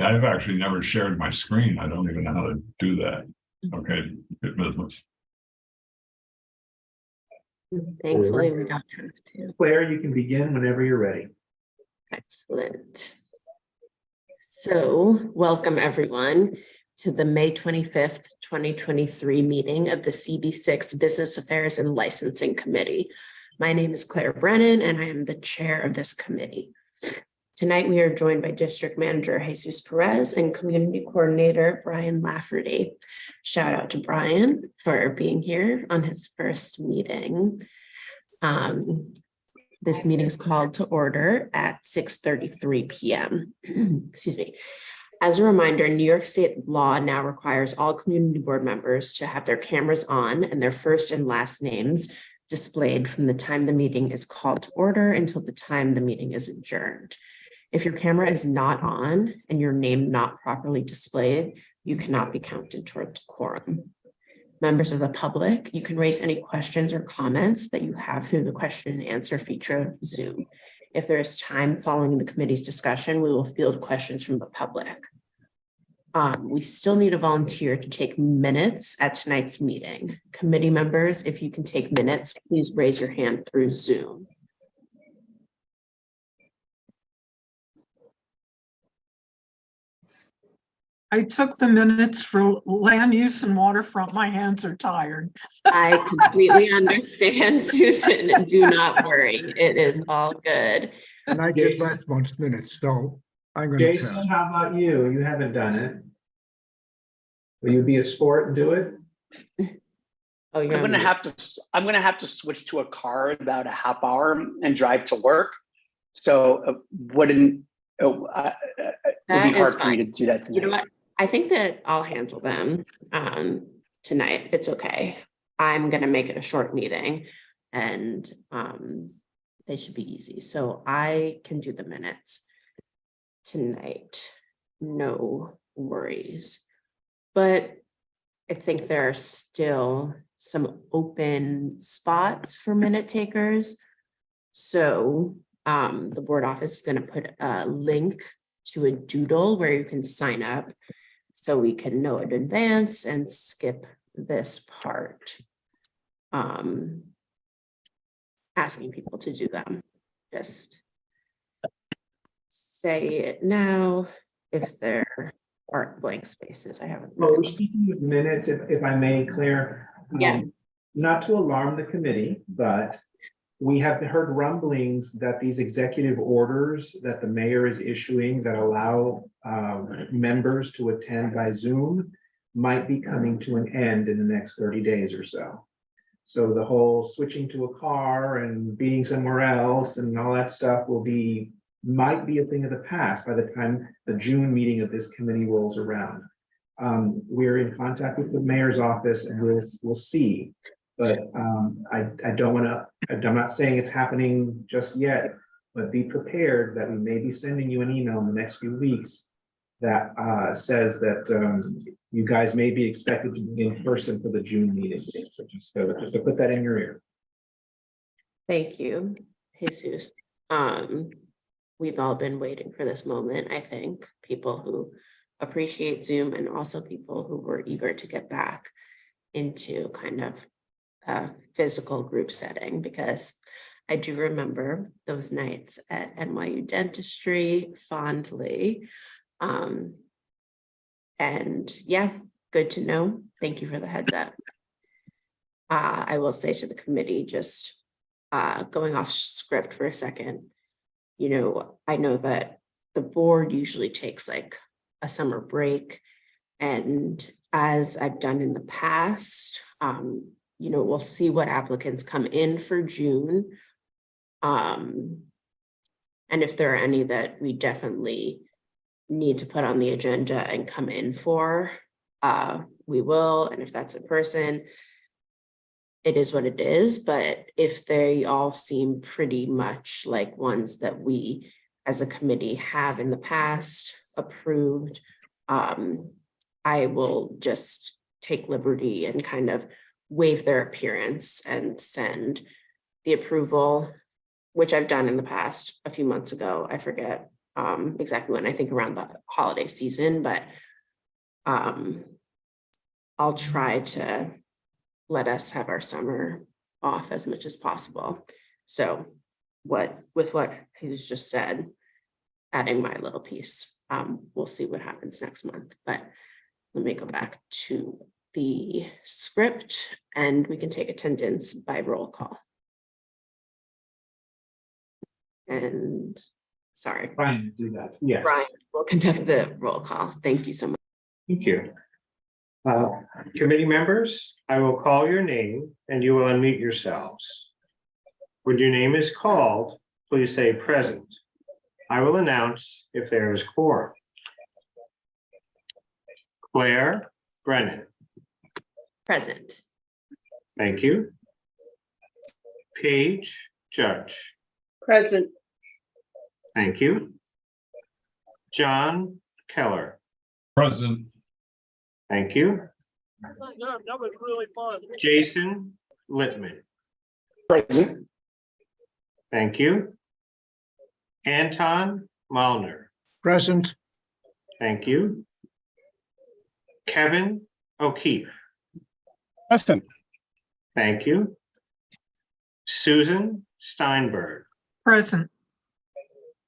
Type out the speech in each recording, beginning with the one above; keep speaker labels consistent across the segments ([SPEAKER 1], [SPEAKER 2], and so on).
[SPEAKER 1] I've actually never shared my screen. I don't even know how to do that. Okay, good business.
[SPEAKER 2] Thankfully, we don't have to.
[SPEAKER 3] Claire, you can begin whenever you're ready.
[SPEAKER 2] Excellent. So, welcome everyone to the May 25th, 2023 meeting of the CB6 Business Affairs and Licensing Committee. My name is Claire Brennan, and I am the chair of this committee. Tonight, we are joined by District Manager Jesus Perez and Community Coordinator Brian Lafferty. Shout out to Brian for being here on his first meeting. This meeting is called to order at 6:33 p.m. Excuse me. As a reminder, New York State law now requires all community board members to have their cameras on and their first and last names displayed from the time the meeting is called to order until the time the meeting is adjourned. If your camera is not on and your name not properly displayed, you cannot be counted toward quorum. Members of the public, you can raise any questions or comments that you have through the question and answer feature of Zoom. If there is time following the committee's discussion, we will field questions from the public. We still need a volunteer to take minutes at tonight's meeting. Committee members, if you can take minutes, please raise your hand through Zoom.
[SPEAKER 4] I took the minutes for land use and waterfront. My hands are tired.
[SPEAKER 2] I completely understand, Susan. Do not worry. It is all good.
[SPEAKER 5] And I did last month's minutes, so I'm going to
[SPEAKER 3] Jason,
[SPEAKER 5] pass.
[SPEAKER 3] how about you? You haven't done it. Will you be a sport and do it?
[SPEAKER 2] Oh, you're
[SPEAKER 6] I'm gonna have to switch to a car in about a half hour and drive to work. So wouldn't it would be hard for me to do that tonight.
[SPEAKER 2] You know what? I think that I'll handle them tonight. It's okay. I'm gonna make it a short meeting, and they should be easy. So I can do the minutes tonight. No worries. But I think there are still some open spots for minute takers. So the board office is going to put a link to a doodle where you can sign up so we can know in advance and skip this part. Asking people to do them. Just say it now if there aren't blank spaces. I haven't.
[SPEAKER 3] Well, speaking of minutes, if I may, Claire.
[SPEAKER 2] Yeah.
[SPEAKER 3] Not to alarm the committee, but we have heard rumblings that these executive orders that the mayor is issuing that allow members to attend by Zoom might be coming to an end in the next 30 days or so. So the whole switching to a car and being somewhere else and all that stuff might be a thing of the past by the time the June meeting of this committee rolls around. We're in contact with the mayor's office and we'll see. But I don't want to, I'm not saying it's happening just yet, but be prepared that we may be sending you an email in the next few weeks that says that you guys may be expected to be in person for the June meeting. So just to put that in your ear.
[SPEAKER 2] Thank you, Jesus. We've all been waiting for this moment, I think. People who appreciate Zoom and also people who were eager to get back into kind of a physical group setting, because I do remember those nights at NYU Dentistry fondly. And yeah, good to know. Thank you for the heads up. I will say to the committee, just going off script for a second, you know, I know that the board usually takes like a summer break, and as I've done in the past, you know, we'll see what applicants come in for June. And if there are any that we definitely need to put on the agenda and come in for, we will. And if that's a person, it is what it is. But if they all seem pretty much like ones that we as a committee have in the past approved, I will just take liberty and kind of waive their appearance and send the approval, which I've done in the past a few months ago. I forget exactly when, I think around the holiday season, but I'll try to let us have our summer off as much as possible. So with what he's just said, adding my little piece, we'll see what happens next month, but let me go back to the script and we can take attendance by roll call. And sorry,
[SPEAKER 3] Brian, do that. Yes.
[SPEAKER 2] Brian will conduct the roll call. Thank you so much.
[SPEAKER 3] Thank you. Committee members, I will call your name and you will unmute yourselves. When your name is called, please say present. I will announce if there is quorum. Claire Brennan,
[SPEAKER 2] Present.
[SPEAKER 3] thank you. Paige Judge,
[SPEAKER 7] Present.
[SPEAKER 3] thank you. John Keller,
[SPEAKER 1] Present.
[SPEAKER 3] thank you.
[SPEAKER 7] That was really fun.
[SPEAKER 3] Jason Littman,
[SPEAKER 6] Present.
[SPEAKER 3] thank you. Anton Malner,
[SPEAKER 5] present,
[SPEAKER 3] thank you. Kevin O'Keefe,
[SPEAKER 8] Present.
[SPEAKER 3] thank you. Susan Steinberg,
[SPEAKER 4] Present.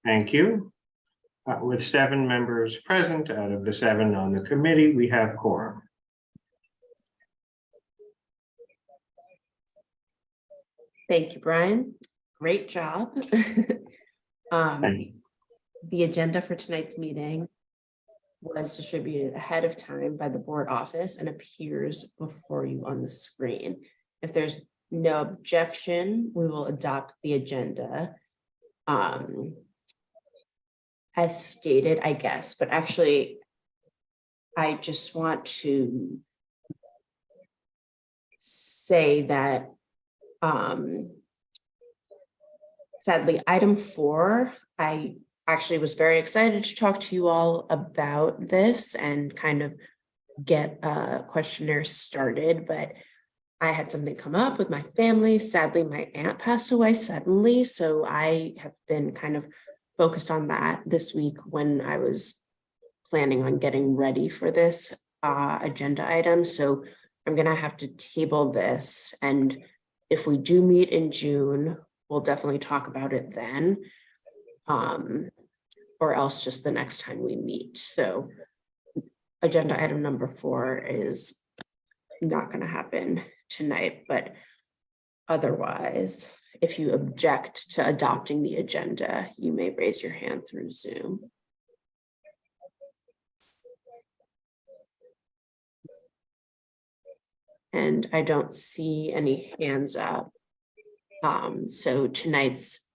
[SPEAKER 3] thank you. With 7 members present out of the 7 on the committee, we have quorum.
[SPEAKER 2] Thank you, Brian. Great job.
[SPEAKER 3] Thank you.
[SPEAKER 2] The agenda for tonight's meeting was distributed ahead of time by the board office and appears before you on the screen. If there's no objection, we will adopt the agenda. As stated, I guess, but actually, I just want to say that sadly, item 4, I actually was very excited to talk to you all about this and kind of get a questionnaire started, but I had something come up with my family. Sadly, my aunt passed away suddenly, so I have been kind of focused on that this week when I was planning on getting ready for this agenda item. So I'm gonna have to table this, and if we do meet in June, we'll definitely talk about it then, or else just the next time we meet. So agenda item number 4 is not going to happen tonight, but otherwise, if you object to adopting the agenda, you may raise your hand through Zoom. And I don't see any hands up. So tonight's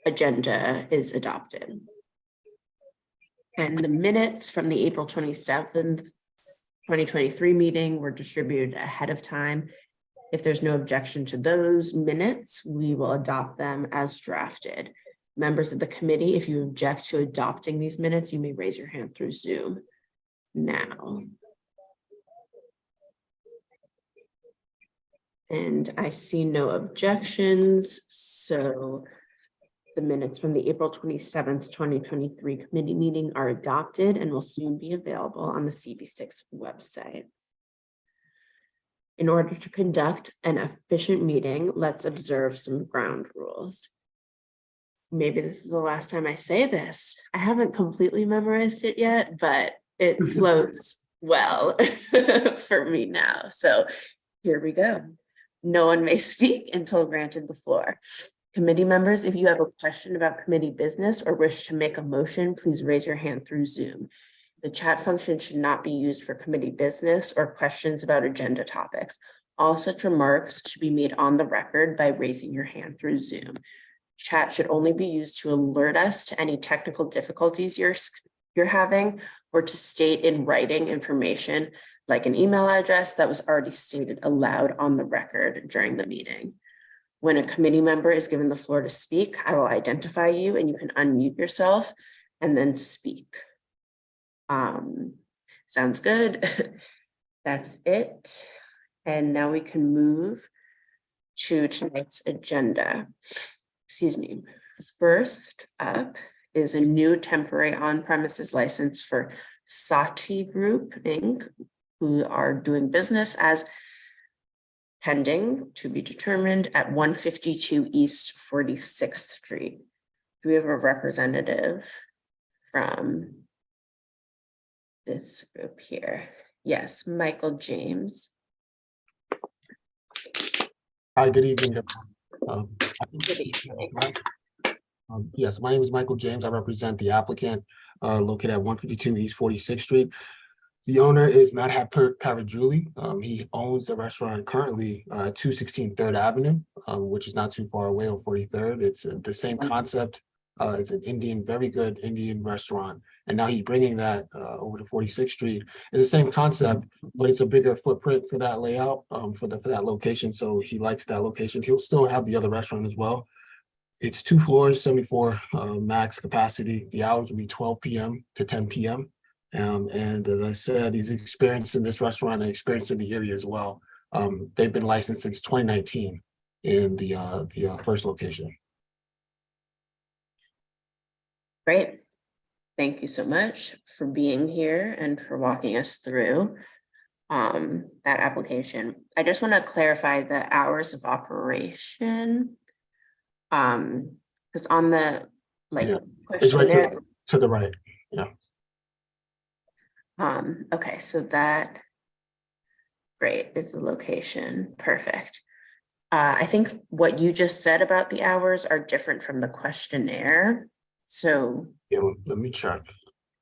[SPEAKER 2] agenda is adopted. And the minutes from the April 27th, 2023 meeting were distributed ahead of time. If there's no objection to those minutes, we will adopt them as drafted. Members of the committee, if you object to adopting these minutes, you may raise your hand through Zoom now. And I see no objections, so the minutes from the April 27th, 2023 committee meeting are adopted and will soon be available on the CB6 website. In order to conduct an efficient meeting, let's observe some ground rules. Maybe this is the last time I say this. I haven't completely memorized it yet, but it flows well for me now. So here we go. No one may speak until granted the floor. Committee members, if you have a question about committee business or wish to make a motion, please raise your hand through Zoom. The chat function should not be used for committee business or questions about agenda topics. All such remarks should be made on the record by raising your hand through Zoom. Chat should only be used to alert us to any technical difficulties you're having, or to state in writing information like an email address that was already stated aloud on the record during the meeting. When a committee member is given the floor to speak, I will identify you and you can unmute yourself and then speak. Sounds good. That's it. And now we can move to tonight's agenda. Excuse me. First up is a new temporary on-premises license for Sati Group, Inc., who are doing business as pending to be determined at 152 East 46th Street. Do we have a representative from this group here? Yes, Michael James.
[SPEAKER 9] Hi, good evening.
[SPEAKER 2] Good evening.
[SPEAKER 9] Yes, my name is Michael James. I represent the applicant located at 152 East 46th Street. The owner is Madhab Parajuli. He owns the restaurant currently 216 3rd Avenue, which is not too far away on 43rd. It's the same concept. It's an Indian, very good Indian restaurant. And now he's bringing that over to 46th Street. It's the same concept, but it's a bigger footprint for that layout, for that location. So he likes that location. He'll still have the other restaurant as well. It's 2 floors, 74 max capacity. The hours will be 12 p.m. to 10 p.m. And as I said, he's experienced in this restaurant and experienced in the area as well. They've been licensed since 2019 in the first location.
[SPEAKER 2] Great. Thank you so much for being here and for walking us through that application. I just want to clarify the hours of operation. Because on the
[SPEAKER 9] Yeah, it's right
[SPEAKER 2] questionnaire,
[SPEAKER 9] to the right. Yeah.
[SPEAKER 2] okay, so that great is the location. Perfect. I think what you just said about the hours are different from the questionnaire. So
[SPEAKER 9] Yeah, let me check.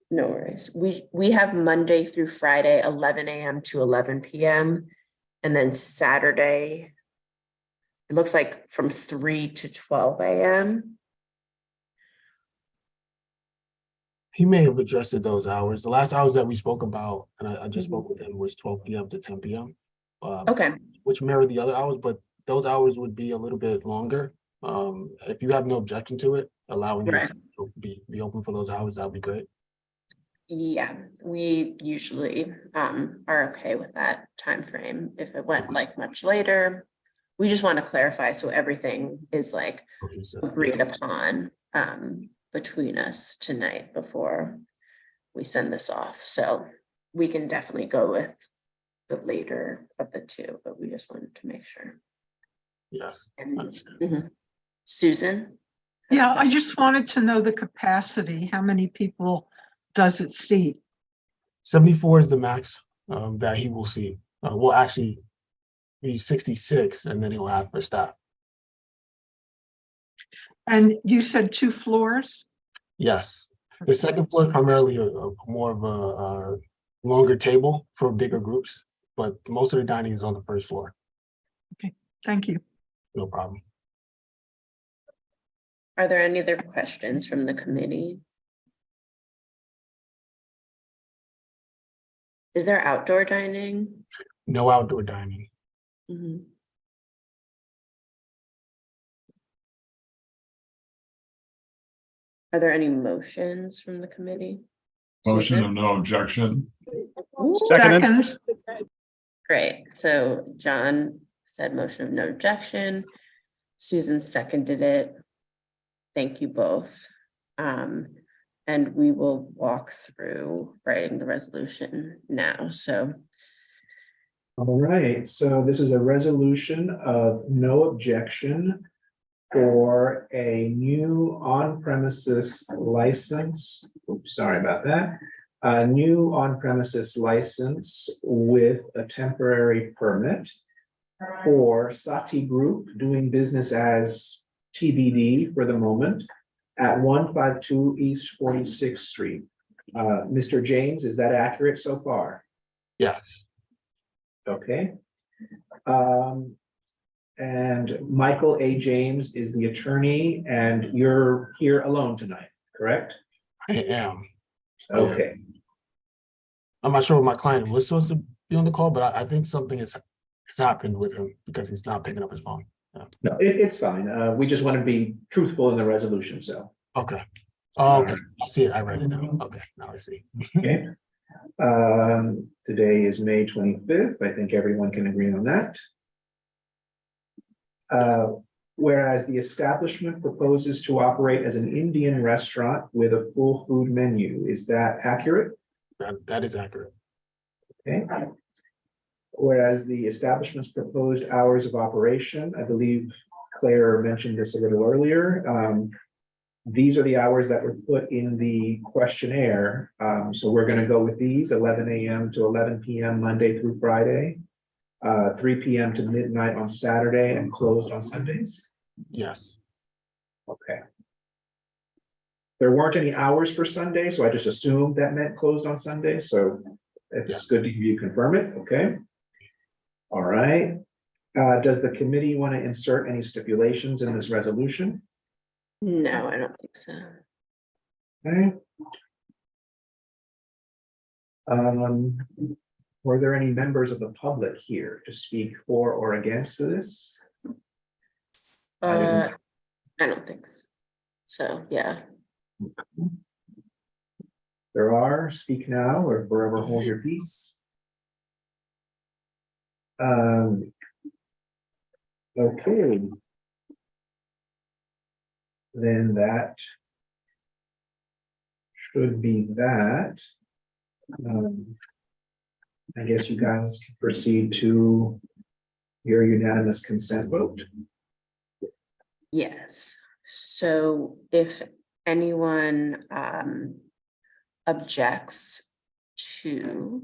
[SPEAKER 2] no worries. We have Monday through Friday, 11 a.m. to 11 p.m. And then Saturday, it looks like from 3 to 12 a.m.
[SPEAKER 9] He may have adjusted those hours. The last hours that we spoke about, and I just spoke with him, was 12 p.m. to 10 p.m.
[SPEAKER 2] Okay,
[SPEAKER 9] Which mirror the other hours, but those hours would be a little bit longer. If you have no objection to it, allowing
[SPEAKER 2] Right.
[SPEAKER 9] it to be open for those hours, that'd be great.
[SPEAKER 2] yeah, we usually are okay with that time frame. If it went like much later, we just want to clarify so everything is like
[SPEAKER 9] Okay, so,
[SPEAKER 2] agreed upon between us tonight before we send this off. So we can definitely go with the later of the two, but we just wanted to make sure.
[SPEAKER 9] yes.
[SPEAKER 2] And
[SPEAKER 9] Understand.
[SPEAKER 2] Susan?
[SPEAKER 4] Yeah, I just wanted to know the capacity. How many people does it seat?
[SPEAKER 9] 74 is the max that he will see. Will actually be 66, and then he'll have for staff.
[SPEAKER 4] And you said 2 floors?
[SPEAKER 9] Yes. The second floor is primarily more of a longer table for bigger groups, but most of the dining is on the first floor.
[SPEAKER 4] Thank you.
[SPEAKER 9] No problem.
[SPEAKER 2] Are there any other questions from the committee? Is there outdoor dining?
[SPEAKER 9] No outdoor dining.
[SPEAKER 2] Mhm. Are there any motions from the committee?
[SPEAKER 1] Motion
[SPEAKER 2] Susan?
[SPEAKER 1] of no objection.
[SPEAKER 8] Seconded.
[SPEAKER 4] Second,
[SPEAKER 2] Great, so John said motion of no objection. Susan seconded it. Thank you both. And we will walk through writing the resolution now, so.
[SPEAKER 3] All right, so this is a resolution of no objection for a new on-premises license. Oops, sorry about that. A new on-premises license with a temporary permit for Sati Group doing business as TBD for the moment at 152 East 46th Street. Mr. James, is that accurate so far?
[SPEAKER 9] Yes.
[SPEAKER 3] Okay. And Michael A. James is the attorney, and you're here alone tonight, correct?
[SPEAKER 9] I am.
[SPEAKER 3] Okay,
[SPEAKER 9] I'm not sure if my client was supposed to be on the call, but I think something has happened with him because he's not picking up his phone.
[SPEAKER 3] no, it's fine. We just want to be truthful in the resolution, so.
[SPEAKER 9] Okay. Oh, okay. I see it. I read it now. Okay, now I see.
[SPEAKER 3] Okay. Today is May 25th. I think everyone can agree on that. Whereas the establishment proposes to operate as an Indian restaurant with a full food menu. Is that accurate?
[SPEAKER 9] That is accurate.
[SPEAKER 3] Okay. Whereas the establishment's proposed hours of operation, I believe Claire mentioned this a little earlier. These are the hours that were put in the questionnaire. So we're going to go with these 11 a.m. to 11 p.m. Monday through Friday, 3 p.m. to midnight on Saturday, and closed on Sundays.
[SPEAKER 9] Yes.
[SPEAKER 3] Okay. There weren't any hours for Sunday, so I just assumed that meant closed on Sunday. So it's
[SPEAKER 9] Yes.
[SPEAKER 3] good to hear you confirm it. Okay. All right. Does the committee want to insert any stipulations in this resolution?
[SPEAKER 2] No, I don't think so.
[SPEAKER 3] Okay. Were there any members of the public here to speak for or against this? I didn't-
[SPEAKER 2] I don't think so. So, yeah.
[SPEAKER 3] There are, speak now or forever hold your peace. Okay. Then that should be that. I guess you guys can proceed to your unanimous consent vote.
[SPEAKER 2] Yes, so if anyone objects to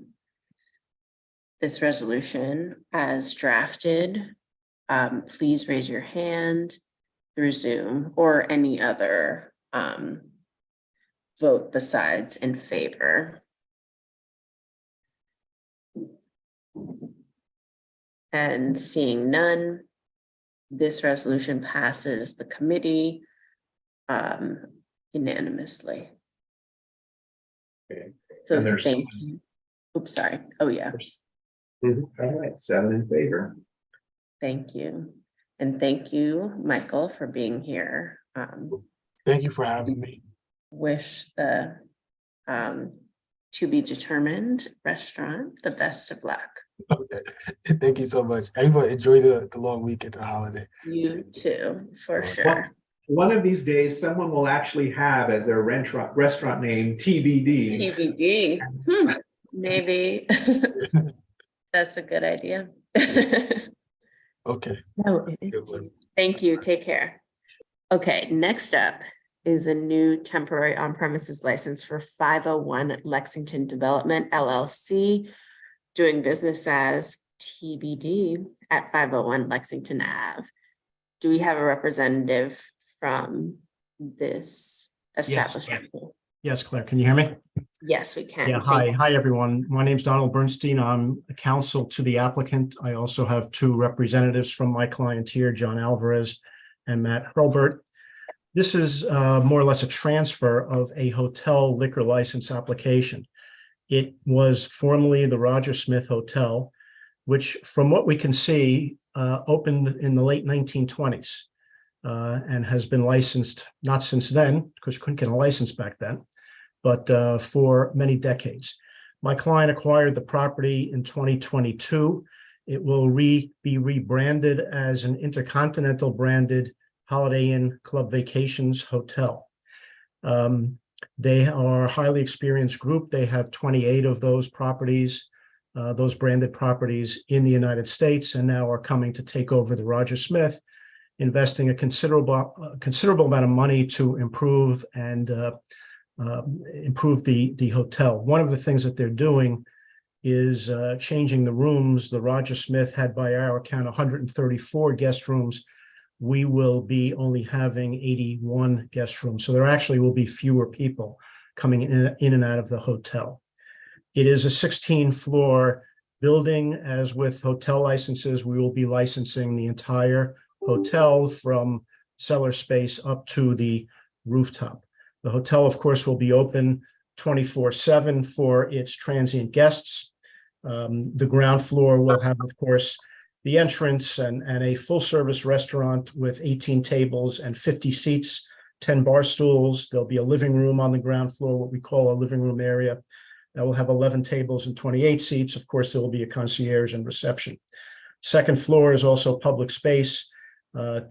[SPEAKER 2] this resolution as drafted, please raise your hand through Zoom or any other vote besides in favor. And seeing none, this resolution passes the committee unanimously.
[SPEAKER 3] Okay.
[SPEAKER 2] So
[SPEAKER 3] And there's-
[SPEAKER 2] thank you. Oops, sorry. Oh, yeah,
[SPEAKER 3] All right, 7 in favor.
[SPEAKER 2] thank you. And thank you, Michael, for being here.
[SPEAKER 9] Thank you for having me.
[SPEAKER 2] Wish the to be determined restaurant the best of luck.
[SPEAKER 9] Thank you so much. Everybody enjoy the long weekend and holiday.
[SPEAKER 2] You too, for
[SPEAKER 9] Well,
[SPEAKER 2] sure.
[SPEAKER 3] One of these days, someone will actually have as their restaurant name TBD.
[SPEAKER 2] TBD, maybe. That's a good idea.
[SPEAKER 9] Okay.
[SPEAKER 2] No, it
[SPEAKER 9] Good
[SPEAKER 2] is.
[SPEAKER 9] one.
[SPEAKER 2] Thank you. Take care. Okay, next up is a new temporary on-premises license for 501 Lexington Development LLC, doing business as TBD at 501 Lexington Ave. Do we have a representative from this establishment?
[SPEAKER 10] Yes, Claire, can you hear me?
[SPEAKER 2] Yes, we can.
[SPEAKER 10] Yeah, hi, everyone. My name's Donald Bernstein. I'm a counsel to the applicant. I also have two representatives from my client here, John Alvarez and Matt Hurlbert. This is more or less a transfer of a hotel liquor license application. It was formerly the Roger Smith Hotel, which from what we can see, opened in the late 1920s and has been licensed, not since then, because you couldn't get a license back then, but for many decades. My client acquired the property in 2022. It will be rebranded as an Intercontinental branded Holiday Inn Club Vacations Hotel. They are a highly experienced group. They have 28 of those properties, those branded properties in the United States, and now are coming to take over the Roger Smith, investing a considerable amount of money to improve and improve the hotel. One of the things that they're doing is changing the rooms. The Roger Smith had, by our count, 134 guest rooms. We will be only having 81 guest rooms. So there actually will be fewer people coming in and out of the hotel. It is a 16-floor building. As with hotel licenses, we will be licensing the entire hotel from cellar space up to the rooftop. The hotel, of course, will be open 24/7 for its transient guests. The ground floor will have, of course, the entrance and a full-service restaurant with 18 tables and 50 seats, 10 bar stools. There'll be a living room on the ground floor, what we call a living room area. That will have 11 tables and 28 seats. Of course, there will be a concierge and reception. Second floor is also public space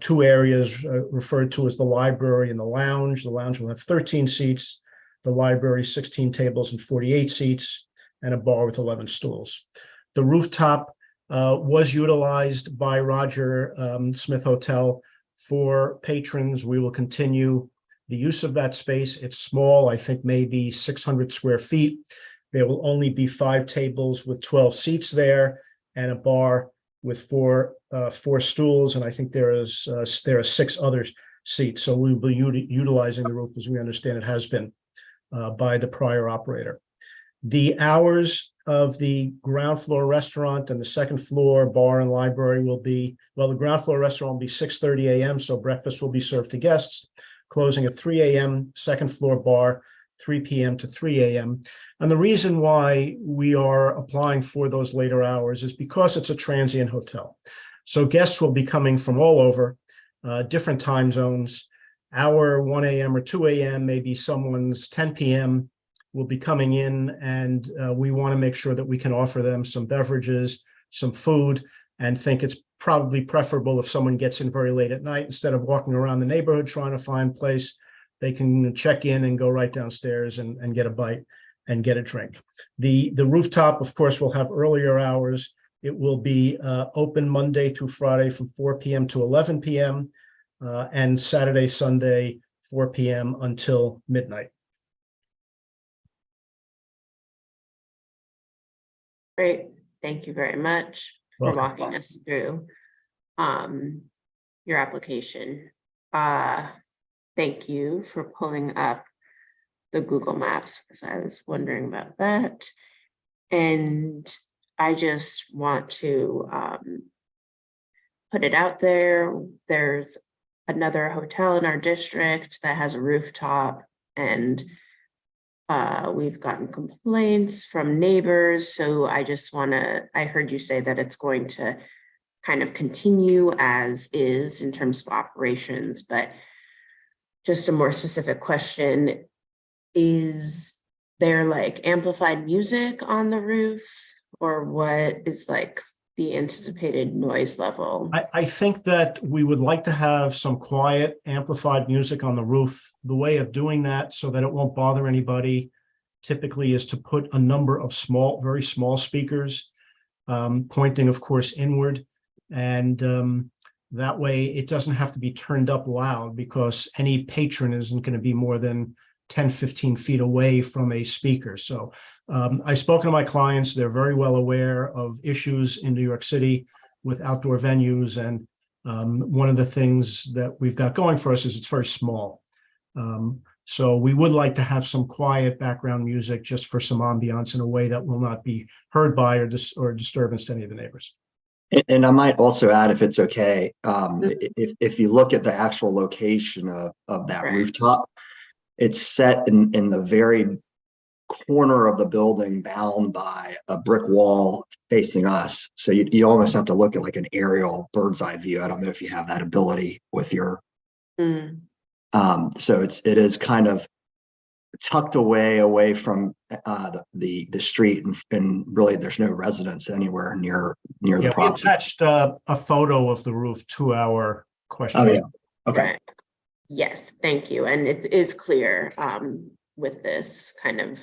[SPEAKER 10] two areas referred to as the library and the lounge. The lounge will have 13 seats, the library 16 tables and 48 seats, and a bar with 11 stools. The rooftop was utilized by Roger Smith Hotel for patrons. We will continue the use of that space. It's small, I think maybe 600 square feet. There will only be 5 tables with 12 seats there and a bar with four stools. And I think there are 6 other seats. So we will be utilizing the roof as we understand it has been by the prior operator. The hours of the ground floor restaurant and the second floor bar and library will be, well, the ground floor restaurant will be 6:30 a.m. So breakfast will be served to guests, closing at 3 a.m., second floor bar, 3 p.m. to 3 a.m. And the reason why we are applying for those later hours is because it's a transient hotel. So guests will be coming from all over, different time zones. Our 1 a.m. or 2 a.m., maybe someone's 10 p.m. will be coming in, and we want to make sure that we can offer them some beverages, some food, and think it's probably preferable if someone gets in very late at night, instead of walking around the neighborhood trying to find a place, they can check in and go right downstairs and get a bite and get a drink. The rooftop, of course, will have earlier hours. It will be open Monday through Friday from 4 p.m. to 11 p.m. And Saturday, Sunday, 4 p.m. until midnight.
[SPEAKER 2] Great. Thank you very much for
[SPEAKER 10] Welcome.
[SPEAKER 2] walking us through your application. Thank you for pulling up the Google Maps, because I was wondering about that. And I just want to put it out there. There's another hotel in our district that has a rooftop, and we've gotten complaints from neighbors. So I just want to, I heard you say that it's going to kind of continue as is in terms of operations, but just a more specific question, is there like amplified music on the roof, or what is like the anticipated noise level?
[SPEAKER 10] I think that we would like to have some quiet amplified music on the roof. The way of doing that so that it won't bother anybody typically is to put a number of small, very small speakers pointing, of course, inward. And that way it doesn't have to be turned up loud, because any patron isn't going to be more than 10, 15 feet away from a speaker. So I've spoken to my clients. They're very well aware of issues in New York City with outdoor venues. And one of the things that we've got going for us is it's very small. So we would like to have some quiet background music just for some ambiance in a way that will not be heard by or disturbance to any of the neighbors.
[SPEAKER 8] And I might also add, if it's okay, if you look at the actual location of that
[SPEAKER 2] Right.
[SPEAKER 8] rooftop, it's set in the very corner of the building, bound by a brick wall facing us. So you almost have to look at like an aerial bird's eye view. I don't know if you have that ability with your. So it is kind of tucked away from the street, and really there's no residence anywhere near the
[SPEAKER 10] We
[SPEAKER 8] property.
[SPEAKER 10] attached a photo of the roof to our question.
[SPEAKER 8] Oh yeah. Okay.
[SPEAKER 2] Right. Yes, thank you. And it is clear with this kind of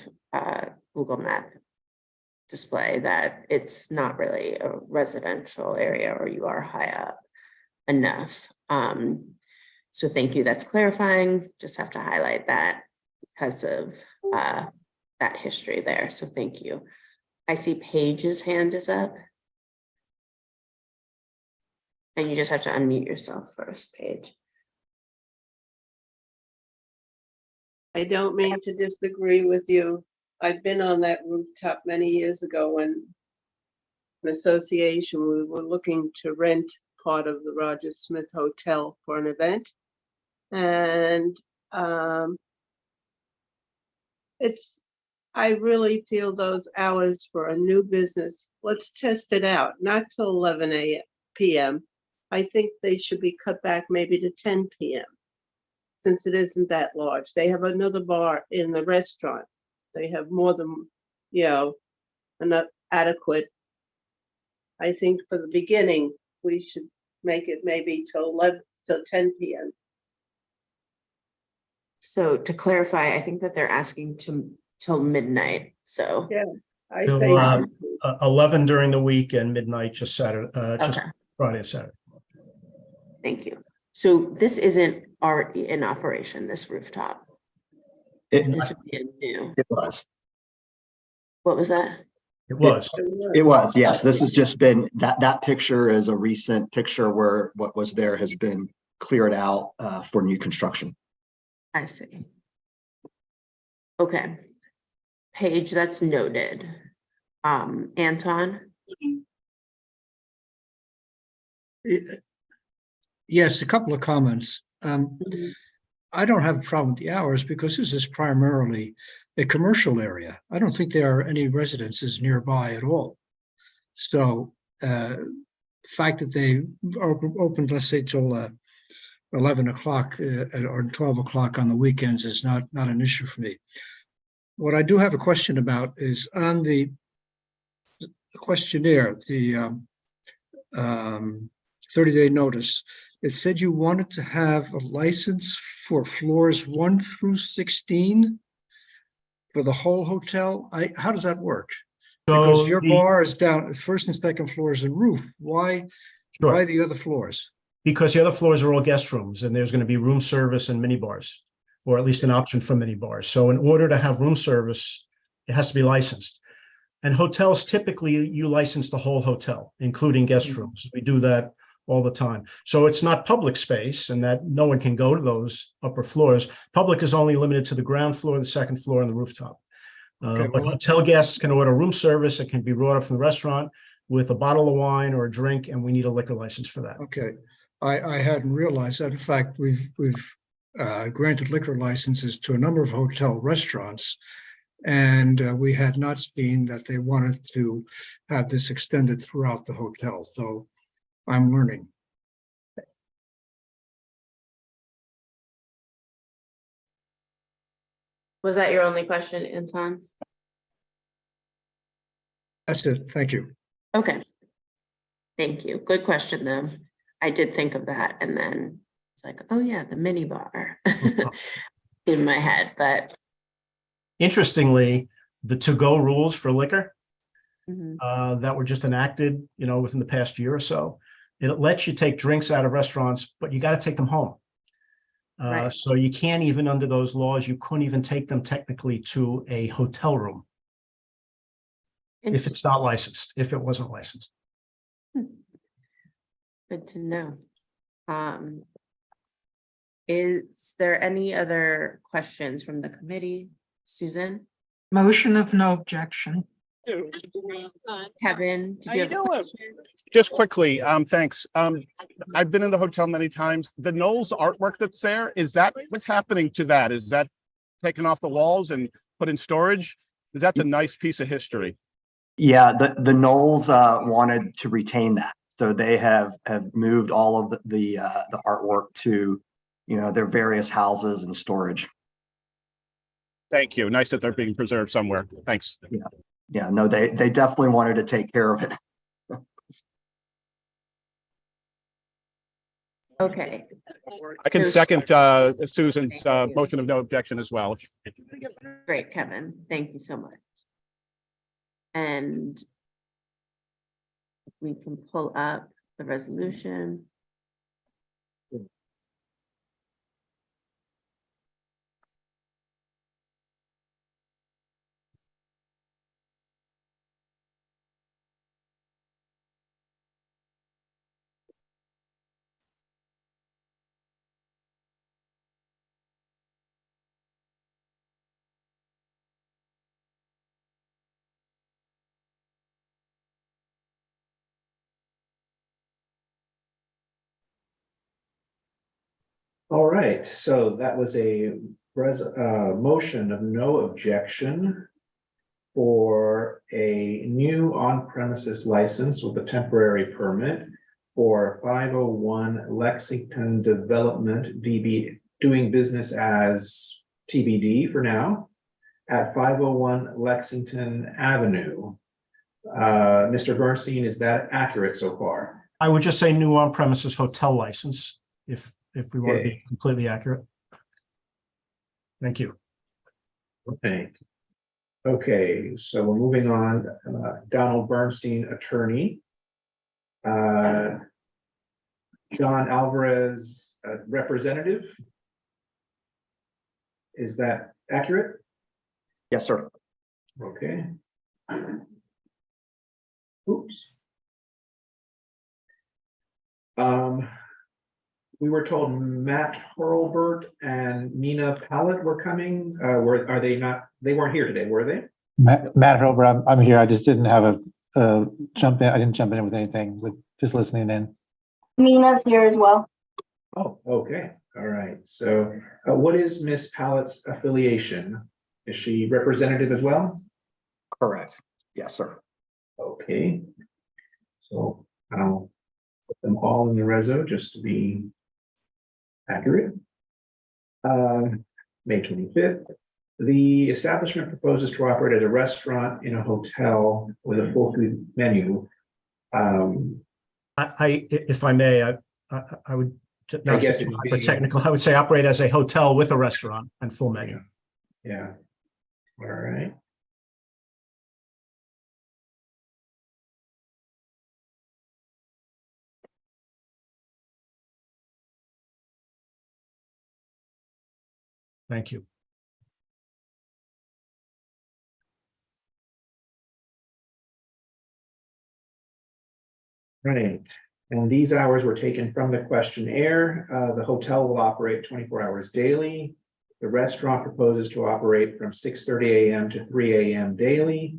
[SPEAKER 2] Google Map display that it's not really a residential area, or you are high up enough. So thank you. That's clarifying. Just have to highlight that because of that history there. So thank you. I see Paige's hand is up. And you just have to unmute yourself first, Paige.
[SPEAKER 7] I don't mean to disagree with you. I've been on that rooftop many years ago when an association, we were looking to rent part of the Roger Smith Hotel for an event. And I really feel those hours for a new business, let's test it out, not till 11 p.m. I think they should be cut back maybe to 10 p.m. since it isn't that large. They have another bar in the restaurant. They have more than, enough adequate. I think for the beginning, we should make it maybe till 10 PM.
[SPEAKER 2] So to clarify, I think that they're asking till midnight, so.
[SPEAKER 7] Yeah. I
[SPEAKER 10] Till,
[SPEAKER 7] say,
[SPEAKER 10] 11 during the week and midnight, just Saturday, just
[SPEAKER 2] Okay,
[SPEAKER 10] Friday and Saturday.
[SPEAKER 2] thank you. So this isn't already in operation, this rooftop?
[SPEAKER 8] It,
[SPEAKER 2] This would be a new,
[SPEAKER 8] it was.
[SPEAKER 2] what was that?
[SPEAKER 10] It was.
[SPEAKER 8] It was, yes. This has just been, that picture is a recent picture where what was there has been cleared out for new construction.
[SPEAKER 2] I see. Okay. Paige, that's noted. Anton?
[SPEAKER 5] Yes, a couple of comments. I don't have a problem with the hours because this is primarily a commercial area. I don't think there are any residences nearby at all. So the fact that they opened, let's say, till 11 o'clock or 12 o'clock on the weekends is not an issue for me. What I do have a question about is on the questionnaire, the 30-day notice. It said you wanted to have a license for floors 1 through 16 for the whole hotel. How does that work? Because your bar is down, first and second floors and roof. Why the other floors?
[SPEAKER 10] Because the other floors are all guest rooms and there's going to be room service and mini bars, or at least an option for mini bars. So in order to have room service, it has to be licensed. And hotels, typically you license the whole hotel, including guest rooms. We do that all the time. So it's not public space and that no one can go to those upper floors. Public is only limited to the ground floor, the second floor, and the rooftop. But hotel guests can order room service. It can be brought up from the restaurant with a bottle of wine or a drink, and we need a liquor license for that.
[SPEAKER 5] Okay, I hadn't realized that. In fact, we've granted liquor licenses to a number of hotel restaurants, and we had not seen that they wanted to have this extended throughout the hotel. So I'm learning.
[SPEAKER 2] Was that your only question, Anton?
[SPEAKER 5] That's it. Thank you.
[SPEAKER 2] Okay. Thank you. Good question, though. I did think of that, and then it's like, oh yeah, the mini bar in my head. But
[SPEAKER 10] Interestingly, the to-go rules for liquor
[SPEAKER 2] mhm.
[SPEAKER 10] that were just enacted, within the past year or so, it lets you take drinks out of restaurants, but you got to take them home.
[SPEAKER 2] Right.
[SPEAKER 10] So you can't even, under those laws, you couldn't even take them technically to a hotel room if it's not licensed, if it wasn't licensed.
[SPEAKER 2] Good to know. Is there any other questions from the committee? Susan?
[SPEAKER 4] Motion of no objection.
[SPEAKER 2] Kevin, did you have a question?
[SPEAKER 11] Just quickly, thanks. I've been in the hotel many times. The Knowles artwork that's there, is that, what's happening to that? Is that taken off the walls and put in storage? Is that a nice piece of history?
[SPEAKER 8] Yeah, the Knowles wanted to retain that. So they have moved all of the artwork to, their various houses and storage.
[SPEAKER 11] Thank you. Nice that they're being preserved somewhere. Thanks.
[SPEAKER 8] Yeah, no, they definitely wanted to take care of it.
[SPEAKER 2] Okay.
[SPEAKER 11] I can
[SPEAKER 2] So-
[SPEAKER 11] second Susan's motion of no objection as well.
[SPEAKER 2] Great, Kevin. Thank you so much. And we can pull up the resolution.
[SPEAKER 3] All right, so that was a motion of no objection for a new on-premises license with a temporary permit for 501 Lexington Development DB, doing business as TBD for now, at 501 Lexington Avenue. Mr. Bernstein, is that accurate so far?
[SPEAKER 10] I would just say new on-premises hotel license, if we want to be
[SPEAKER 3] Okay.
[SPEAKER 10] completely accurate. Thank you.
[SPEAKER 3] Right. Okay, so we're moving on. Donald Bernstein, attorney. John Alvarez, representative. Is that accurate?
[SPEAKER 8] Yes, sir.
[SPEAKER 3] Okay. Oops. We were told Matt Hurlbert and Nina Pallett were coming. Are they not? They weren't here today, were they?
[SPEAKER 12] Matt Hurlbert, I'm here. I just didn't have a jump in. I didn't jump in with anything, with just listening in.
[SPEAKER 13] Nina's here as well.
[SPEAKER 3] Oh, okay. All right. So what is Miss Pallett's affiliation? Is she representative as well?
[SPEAKER 8] Correct. Yes, sir.
[SPEAKER 3] Okay. So I'll put them all in the reso just to be accurate. May 25th. The establishment proposes to operate as a restaurant in a hotel with a full food menu.
[SPEAKER 10] If I may, I would,
[SPEAKER 3] I
[SPEAKER 10] not
[SPEAKER 3] guess
[SPEAKER 10] to be
[SPEAKER 3] it's
[SPEAKER 10] hyper
[SPEAKER 3] being-
[SPEAKER 10] technical, I would say operate as a hotel with a restaurant and full menu.
[SPEAKER 3] Yeah. All right.
[SPEAKER 10] Thank you.
[SPEAKER 3] Right, and these hours were taken from the questionnaire. The hotel will operate 24 hours daily. The restaurant proposes to operate from 6:30 a.m. to 3 a.m. daily.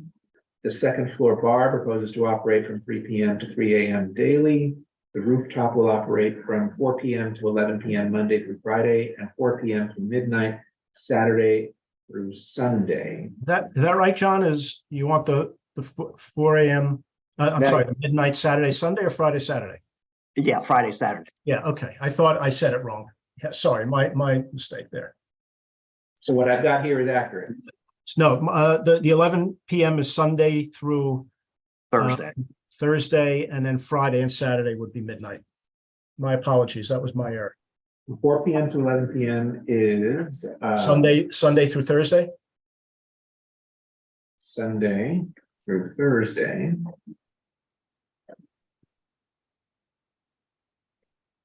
[SPEAKER 3] The second floor bar proposes to operate from 3 p.m. to 3 a.m. daily. The rooftop will operate from 4 p.m. to 11 p.m. Monday through Friday and 4 p.m. to midnight Saturday through Sunday.
[SPEAKER 10] Is that right, John? Is you want the 4 a.m. I'm
[SPEAKER 8] That-
[SPEAKER 10] sorry, the midnight Saturday, Sunday, or Friday, Saturday?
[SPEAKER 8] Yeah, Friday, Saturday.
[SPEAKER 10] Yeah, okay. I thought I said it wrong. Yeah, sorry, my mistake there.
[SPEAKER 3] So what I've got here is accurate.
[SPEAKER 10] No, the 11 p.m. is Sunday through
[SPEAKER 8] Thursday.
[SPEAKER 10] Thursday, and then Friday and Saturday would be midnight. My apologies. That was my error.
[SPEAKER 3] 4 p.m. to 11 p.m. is
[SPEAKER 10] Sunday through Thursday.
[SPEAKER 3] Sunday through Thursday.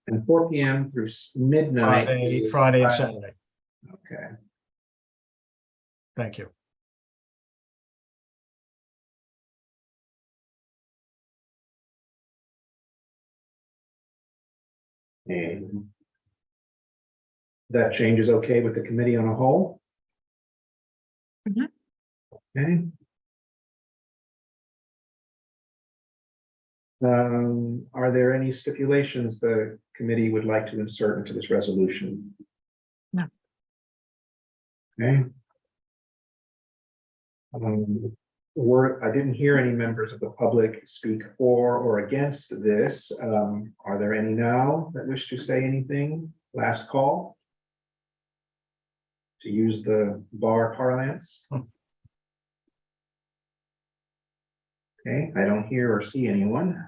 [SPEAKER 3] And 4 p.m. through midnight. is
[SPEAKER 10] Friday and Saturday.
[SPEAKER 3] Okay.
[SPEAKER 10] Thank you.
[SPEAKER 3] And that change is okay with the committee on a whole?
[SPEAKER 4] Mhm.
[SPEAKER 3] Okay. Are there any stipulations the committee would like to insert into this resolution?
[SPEAKER 4] No.
[SPEAKER 3] Okay. I didn't hear any members of the public speak for or against this. Are there any now that wish to say anything? Last call. To use the bar parlance. Okay, I don't hear or see anyone.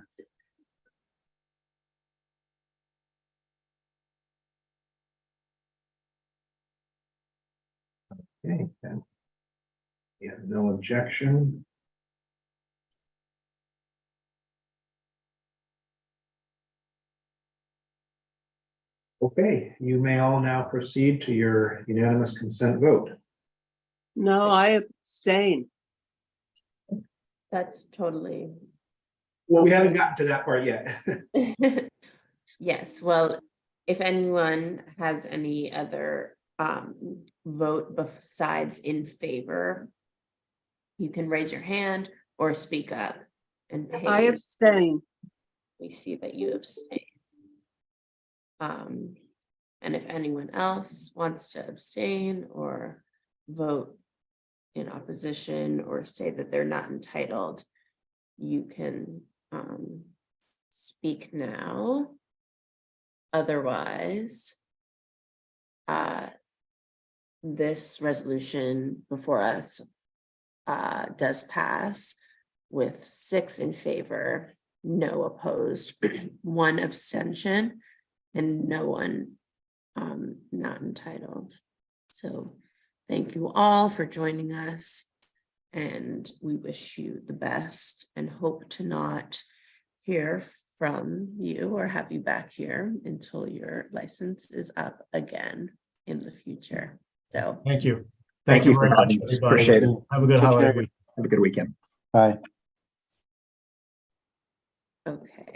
[SPEAKER 3] Okay, then. Yeah, no objection. Okay, you may all now proceed to your unanimous consent vote.
[SPEAKER 7] No, I abstain.
[SPEAKER 2] That's totally.
[SPEAKER 3] Well, we haven't gotten to that part yet.
[SPEAKER 2] Yes, well, if anyone has any other vote besides in favor, you can raise your hand or speak up. And
[SPEAKER 7] I
[SPEAKER 2] Paige,
[SPEAKER 7] abstain.
[SPEAKER 2] we see that you abstain. And if anyone else wants to abstain or vote in opposition or say that they're not entitled, you can speak now. Otherwise, this resolution before us does pass with 6 in favor no opposed, 1 abstention, and no one not entitled. So thank you all for joining us, and we wish you the best and hope to not hear from you or have you back here until your license is up again in the future. So
[SPEAKER 10] Thank you.
[SPEAKER 8] Thank you for
[SPEAKER 10] very much,
[SPEAKER 8] having us.
[SPEAKER 10] everybody.
[SPEAKER 8] Appreciate it.
[SPEAKER 10] Have a good
[SPEAKER 8] Take
[SPEAKER 10] holiday
[SPEAKER 8] care.
[SPEAKER 10] week.
[SPEAKER 8] Have a good weekend.
[SPEAKER 12] Bye.
[SPEAKER 2] okay.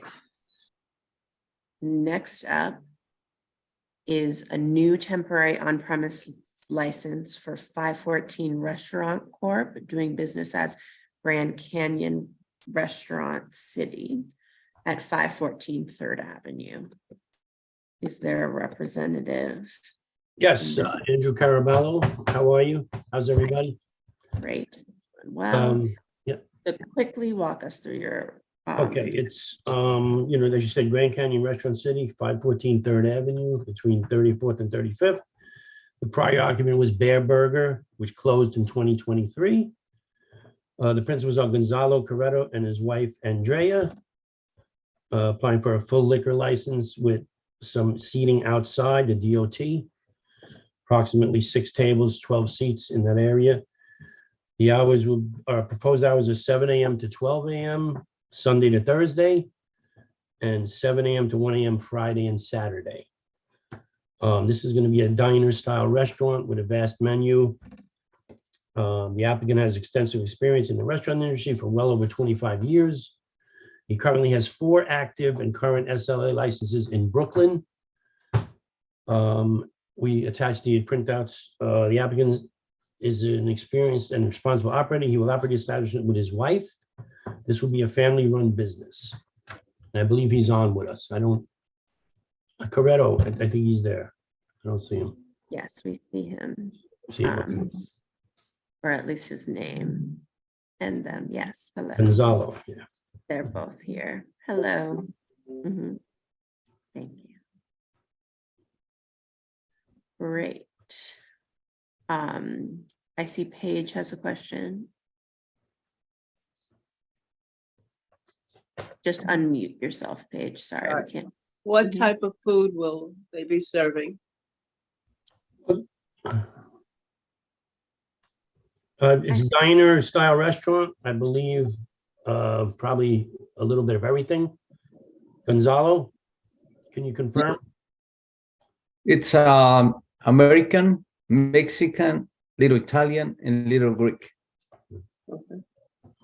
[SPEAKER 2] Next up is a new temporary on-premise license for 514 Restaurant Corp. doing business as Grand Canyon Restaurant City at 514 3rd Avenue. Is there a representative?
[SPEAKER 14] Yes, Andrew Caraballo, how are you? How's everybody?
[SPEAKER 2] Great. Well,
[SPEAKER 14] Yeah,
[SPEAKER 2] so quickly walk us through your.
[SPEAKER 14] okay, it's, as you said, Grand Canyon Restaurant City, 514 3rd Avenue, between 34th and 35th. The prior occupant was Bear Burger, which closed in 2023. The principals are Gonzalo Corretto and his wife, Andrea, applying for a full liquor license with some seating outside the DOT. Approximately 6 tables, 12 seats in that area. The hours proposed hours are 7 a.m. to 12 a.m. Sunday to Thursday, and 7 a.m. to 1 a.m. Friday and Saturday. This is going to be a diner-style restaurant with a vast menu. The applicant has extensive experience in the restaurant industry for well over 25 years. He currently has 4 active and current SLA licenses in Brooklyn. We attached the printouts. The applicant is an experienced and responsible operator. He will operate the establishment with his wife. This will be a family-run business. And I believe he's on with us. Corretto, I think he's there. I don't see him.
[SPEAKER 2] Yes, we see him.
[SPEAKER 14] See him, okay.
[SPEAKER 2] Or at least his name. And then, yes, hello.
[SPEAKER 14] Gonzalo, yeah.
[SPEAKER 2] They're both here. Hello. Mhm. Thank you. Great. I see Paige has a question. Just unmute yourself, Paige. Sorry, we can't.
[SPEAKER 7] What type of food will they be serving?
[SPEAKER 14] It's diner style restaurant, I believe, probably a little bit of everything. Gonzalo, can you confirm?
[SPEAKER 15] It's American, Mexican, little Italian, and little Greek.
[SPEAKER 7] Okay.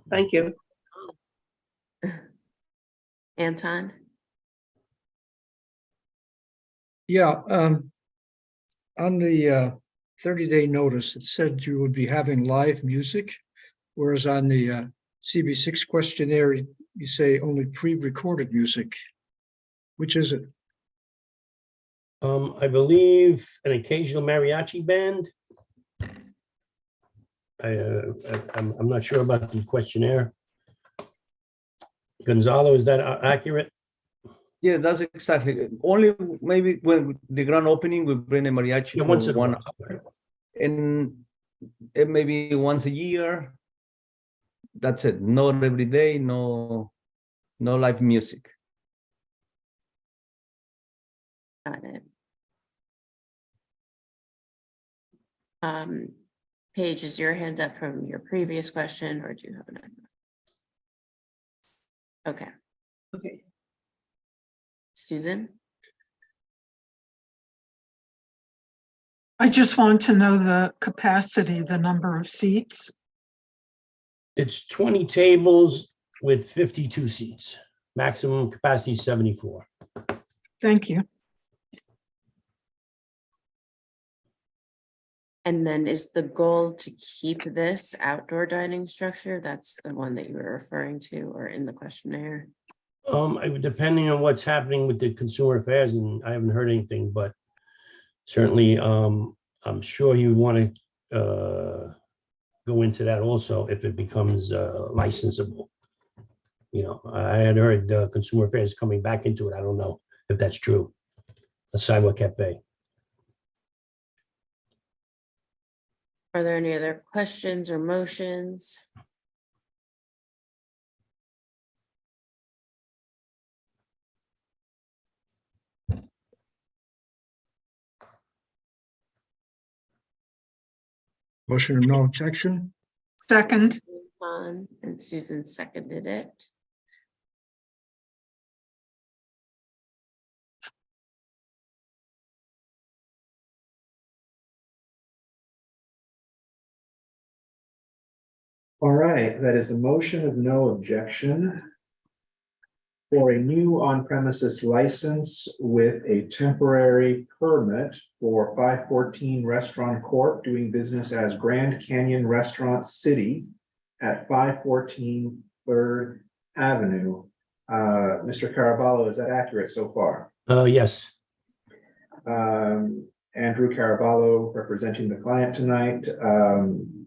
[SPEAKER 7] Thank you.
[SPEAKER 2] Anton?
[SPEAKER 5] Yeah, on the 30-day notice, it said you would be having live music, whereas on the CB6 questionnaire, you say only pre-recorded music. Which is it?
[SPEAKER 14] I believe an occasional mariachi band. I'm not sure about the questionnaire. Gonzalo, is that accurate?
[SPEAKER 15] Yeah, that's exactly. Only maybe when the grand opening, we bring a mariachi
[SPEAKER 14] Yeah,
[SPEAKER 15] for
[SPEAKER 14] once in a
[SPEAKER 15] 1
[SPEAKER 14] while.
[SPEAKER 15] hour. And it maybe once a year. That's it. Not every day, no live music.
[SPEAKER 2] Got it. Paige, is your hand up from your previous question, or do you have another? Okay.
[SPEAKER 7] Okay.
[SPEAKER 2] Susan?
[SPEAKER 4] I just want to know the capacity, the number of seats.
[SPEAKER 14] It's 20 tables with 52 seats. Maximum capacity 74.
[SPEAKER 4] Thank you.
[SPEAKER 2] And then is the goal to keep this outdoor dining structure? That's the one that you were referring to, or in the questionnaire?
[SPEAKER 14] Depending on what's happening with the consumer affairs, and I haven't heard anything, but certainly I'm sure he would want to go into that also if it becomes licensable. I had heard consumer affairs coming back into it. I don't know if that's true. A sidewalk cafe.
[SPEAKER 2] Are there any other questions or motions?
[SPEAKER 5] Motion of no objection.
[SPEAKER 4] Second,
[SPEAKER 2] And Susan seconded it.
[SPEAKER 3] All right, that is a motion of no objection for a new on-premises license with a temporary permit for 514 Restaurant Corp. doing business as Grand Canyon Restaurant City at 514 Third Avenue. Mr. Caraballo, is that accurate so far?
[SPEAKER 14] Yes,
[SPEAKER 3] Andrew Caraballo representing the client tonight,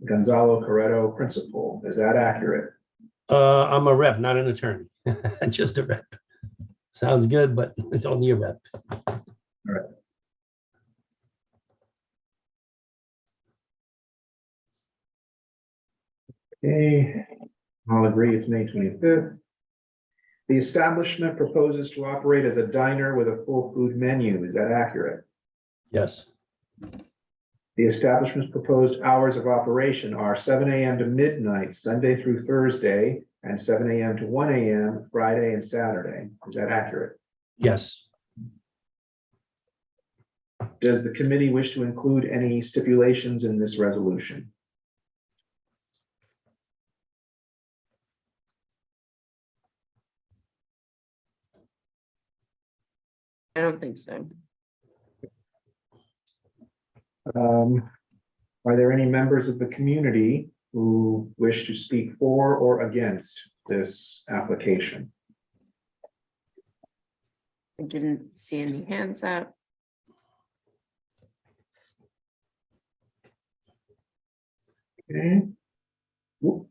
[SPEAKER 3] Gonzalo Corretto, principal. Is that accurate?
[SPEAKER 14] I'm a rep, not an attorney, just a rep. Sounds good, but it's only a rep.
[SPEAKER 3] All right. Okay, I'll agree it's May 25th. The establishment proposes to operate as a diner with a full food menu. Is that accurate?
[SPEAKER 14] Yes,
[SPEAKER 3] The establishment's proposed hours of operation are 7 a.m. to midnight, Sunday through Thursday, and 7 a.m. to 1 a.m. Friday and Saturday. Is that accurate?
[SPEAKER 14] yes.
[SPEAKER 3] Does the committee wish to include any stipulations in this resolution?
[SPEAKER 2] I don't think so.
[SPEAKER 3] Are there any members of the community who wish to speak for or against this application?
[SPEAKER 2] I didn't see any hands up.
[SPEAKER 3] Okay. Whoop.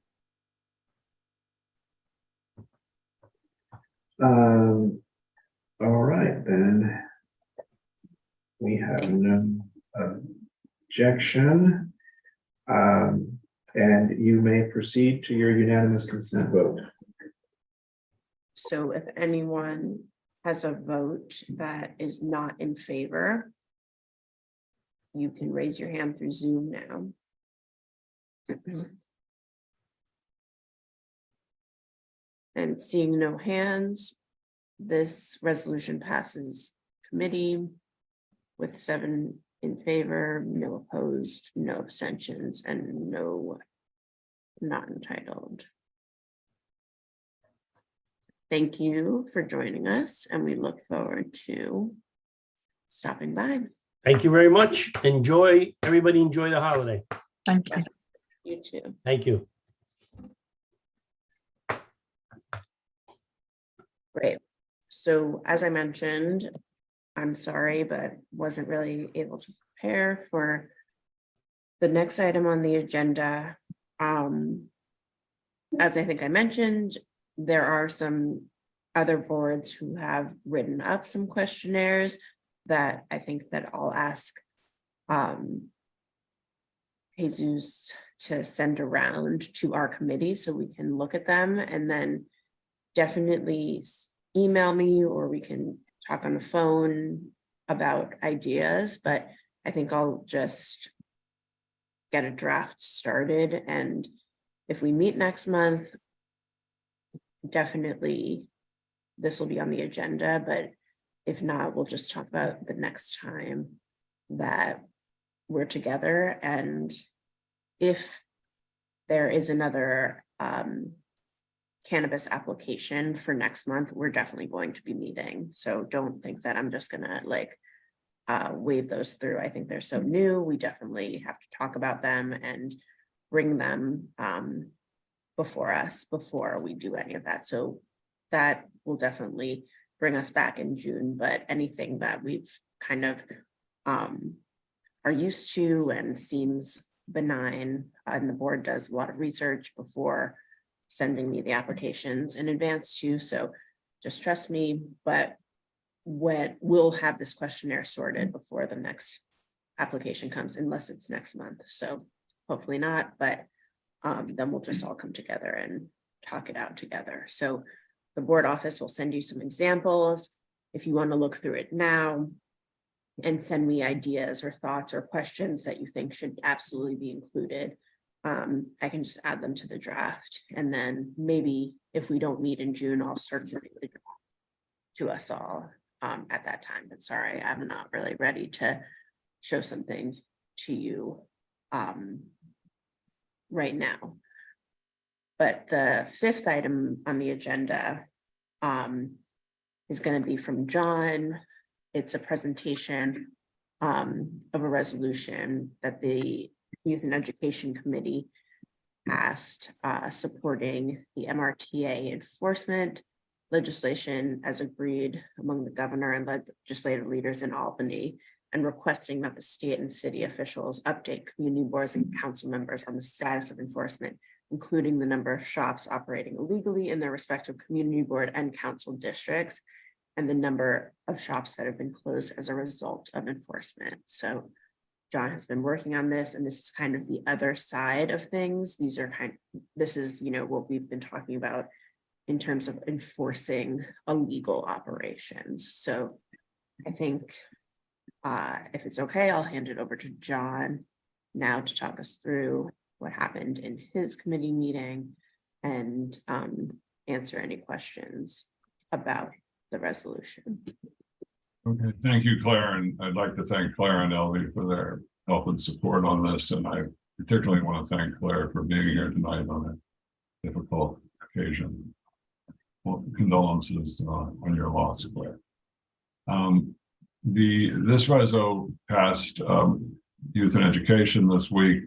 [SPEAKER 3] All right, then. We have no objection. And you may proceed to your unanimous consent vote.
[SPEAKER 2] So if anyone has a vote that is not in favor, you can raise your hand through Zoom now. And seeing no hands, this resolution passes committee with 7 in favor, no opposed, no abstentions, and no not entitled. Thank you for joining us, and we look forward to stopping by.
[SPEAKER 14] Thank you very much. Everybody enjoy the holiday.
[SPEAKER 4] thank you.
[SPEAKER 2] You too.
[SPEAKER 14] Thank you.
[SPEAKER 2] Great. So as I mentioned, I'm sorry, but wasn't really able to prepare for the next item on the agenda. As I think I mentioned, there are some other boards who have written up some questionnaires that I think that I'll ask Jesus to send around to our committee so we can look at them, and then definitely email me or we can talk on the phone about ideas, but I think I'll just get a draft started, and if we meet next month, definitely this will be on the agenda, but if not, we'll just talk about the next time that we're together. And if there is another cannabis application for next month, we're definitely going to be meeting. So don't think that I'm just gonna wave those through. I think they're so new. We definitely have to talk about them and bring them before we do any of that. So that will definitely bring us back in June, but anything that we've kind of are used to and seems benign, and the board does a lot of research before sending me the applications in advance too. So just trust me, but we'll have this questionnaire sorted before the next application comes, unless it's next month. So hopefully not, but then we'll just all come together and talk it out together. So the board office will send you some examples. If you want to look through it now, and send me ideas or thoughts or questions that you think should absolutely be included. I can just add them to the draft, and then maybe if we don't meet in June, I'll circulate the draft to us all at that time. But sorry, I'm not really ready to show something to you right now. But the fifth item on the agenda is going to be from John. It's a presentation of a resolution that the Youth and Education Committee passed supporting the MRTA enforcement legislation as agreed among the governor and legislative leaders in Albany, and requesting that the state and city officials update community boards and council members on the status of enforcement, including the number of shops operating illegally in their respective community board and council districts, and the number of shops that have been closed as a result of enforcement. So John has been working on this, and this is kind of the other side of things. This is, what we've been talking about in terms of enforcing illegal operations. So I think if it's okay, I'll hand it over to John now to talk us through what happened in his committee meeting and answer any questions about the resolution.
[SPEAKER 1] Okay, thank you, Claire, and I'd like to thank Claire and Elvie for their help and support on this, and I particularly want to thank Claire for being here tonight on a difficult occasion. Well, condolences on your loss, Claire. This reso passed Youth and Education this week,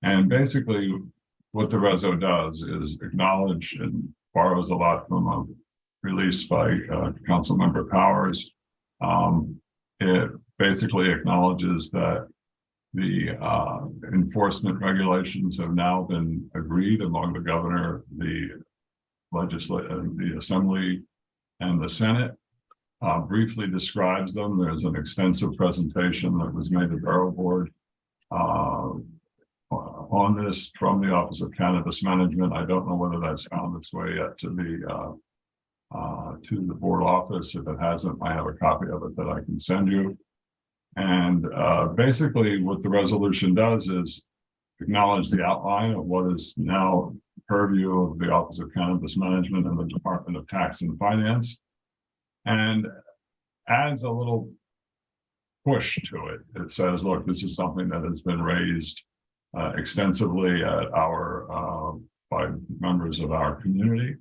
[SPEAKER 1] and basically what the reso does is acknowledge and borrows a lot from a release by Councilmember Powers. It basically acknowledges that the enforcement regulations have now been agreed among the governor, the Assembly, and the Senate. Briefly describes them. There's an extensive presentation that was made to the Borough Board on this from the Office of Cannabis Management. I don't know whether that's found its way yet to the board office. If it hasn't, I have a copy of it that I can send you. And basically what the resolution does is acknowledge the outline of what is now purview of the Office of Cannabis Management and the Department of Tax and Finance, and adds a little push to it. It says, look, this is something that has been raised extensively at by members of our community,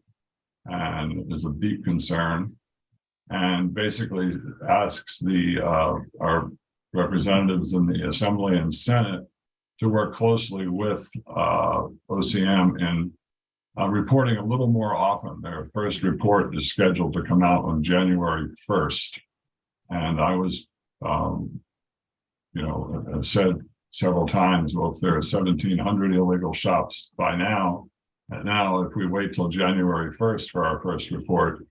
[SPEAKER 1] and is a deep concern, and basically asks our representatives in the Assembly and Senate to work closely with OCM in reporting a little more often. Their first report is scheduled to come out on January 1st. And I was, I've said several times, well, if there are 1,700 illegal shops by now, and now if we wait till January 1st for our first report,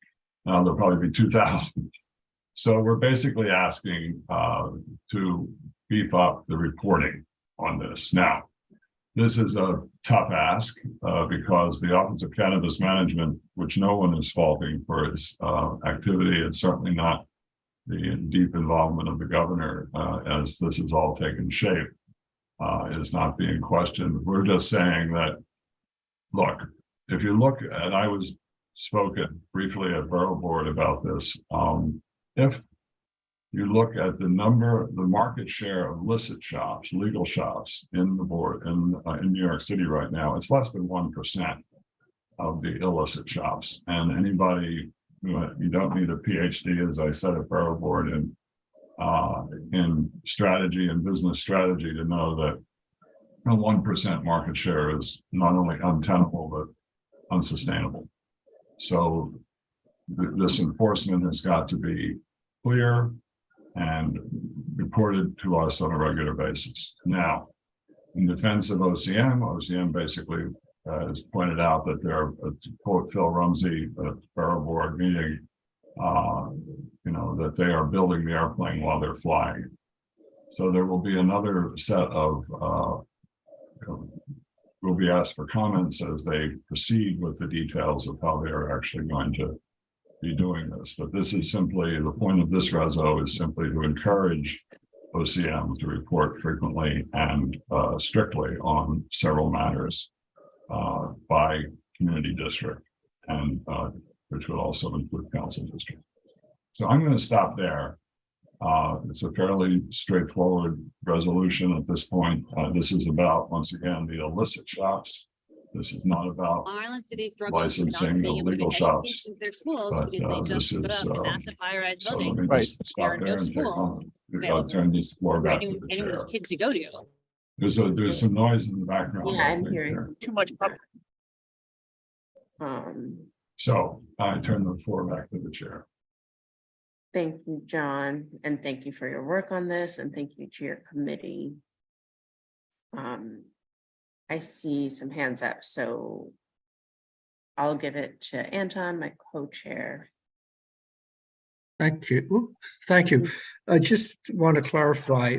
[SPEAKER 1] there'll probably be 2,000. So we're basically asking to beef up the reporting on this. Now, this is a tough ask because the Office of Cannabis Management, which no one is faulting for its activity, it's certainly not the deep involvement of the governor as this has all taken shape, is not being questioned. We're just saying that, look, if you look at, I was spoken briefly at Borough Board about this, if you look at the market share of illicit shops, legal shops in the board in New York City right now, it's less than 1% of the illicit shops. And anybody, you don't need a PhD, as I said at Borough Board, in strategy and business strategy to know that a 1% market share is not only untenable, but unsustainable. So this enforcement has got to be clear and reported to us on a regular basis. Now, in defense of OCM basically has pointed out that they're, to quote Phil Rumsey at Borough Board meeting, that they are building the airplane while they're flying. So there will be another set of, will be asked for comments as they proceed with the details of how they're actually going to be doing this. But this is simply, the point of this reso is simply to encourage OCM to report frequently and strictly on several matters by community district, and which would also include council district. So I'm going to stop there. It's a fairly straightforward resolution at this point. This is about, once again, the illicit shops. This is not about
[SPEAKER 16] Long Island City struggles with not
[SPEAKER 1] licensing
[SPEAKER 16] being able to
[SPEAKER 1] illegal
[SPEAKER 16] get
[SPEAKER 1] shops.
[SPEAKER 16] education to their schools
[SPEAKER 1] But
[SPEAKER 16] because they
[SPEAKER 1] this
[SPEAKER 16] just put
[SPEAKER 1] is,
[SPEAKER 16] up massive high-rise
[SPEAKER 1] so let
[SPEAKER 16] buildings.
[SPEAKER 1] me
[SPEAKER 11] Right.
[SPEAKER 1] just
[SPEAKER 16] There
[SPEAKER 1] stop
[SPEAKER 16] are
[SPEAKER 1] there
[SPEAKER 16] no
[SPEAKER 1] and take
[SPEAKER 16] schools
[SPEAKER 1] I'll
[SPEAKER 16] available
[SPEAKER 1] turn this floor
[SPEAKER 16] for
[SPEAKER 1] back to
[SPEAKER 16] anyone,
[SPEAKER 1] the chair.
[SPEAKER 16] anyone's kids to go to.
[SPEAKER 1] There's some noise in the background.
[SPEAKER 2] Yeah,
[SPEAKER 1] I
[SPEAKER 2] I'm
[SPEAKER 1] think,
[SPEAKER 2] hearing
[SPEAKER 1] there.
[SPEAKER 2] some
[SPEAKER 16] Too much.
[SPEAKER 1] So I turn the floor back to the chair.
[SPEAKER 2] Thank you, John, and thank you for your work on this, and thank you to your committee. I see some hands up, so I'll give it to Anton, my co-chair.
[SPEAKER 5] Thank you. Oop, thank you. I just want to clarify.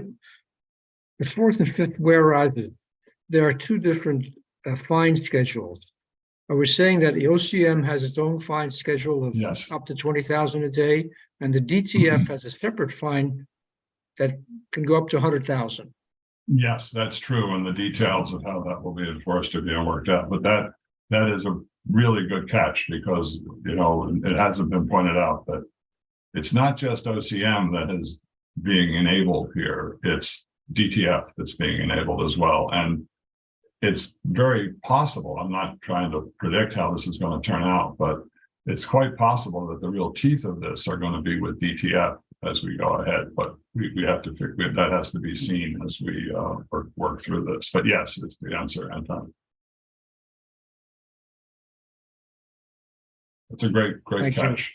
[SPEAKER 5] The fourth and fifth whereas, there are two different fine schedules. Are we saying that the OCM has its own fine schedule of
[SPEAKER 1] Yes.
[SPEAKER 5] up to 20,000 a day, and the DTF has a separate fine that can go up to 100,000?
[SPEAKER 1] Yes, that's true. And the details of how that will be enforced are being worked out. But that is a really good catch, because, you know, it hasn't been pointed out that it's not just OCM that is being enabled here. It's DTF that's being enabled as well. And it's very possible, I'm not trying to predict how this is going to turn out, but it's quite possible that the real teeth of this are going to be with DTF as we go ahead. But we have to figure that has to be seen as we work through this. But yes, it's the answer, Anton. It's a great
[SPEAKER 5] Thank you.
[SPEAKER 1] catch.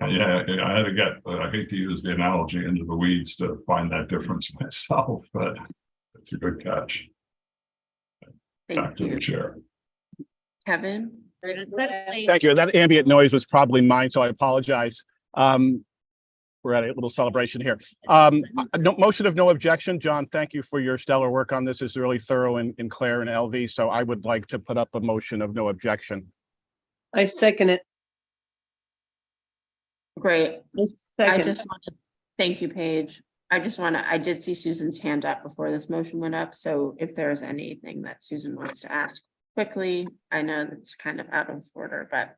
[SPEAKER 1] Yeah, I had to get, I hate to use the analogy, into the weeds to find that difference myself, but it's a good catch. Back
[SPEAKER 2] Thank
[SPEAKER 1] to the
[SPEAKER 2] you.
[SPEAKER 1] chair.
[SPEAKER 2] Kevin?
[SPEAKER 11] Thank you. That ambient noise was probably mine, so I apologize. We're at a little celebration here. Motion of no objection. John, thank you for your stellar work on this. It's really thorough in Claire and LV. So I would like to put up a motion of no objection.
[SPEAKER 7] I second it.
[SPEAKER 2] Great. I
[SPEAKER 7] Second.
[SPEAKER 2] just want to, thank you, Paige. I did see Susan's hand up before this motion went up, so if there's anything that Susan wants to ask quickly, I know that's kind of out of order, but.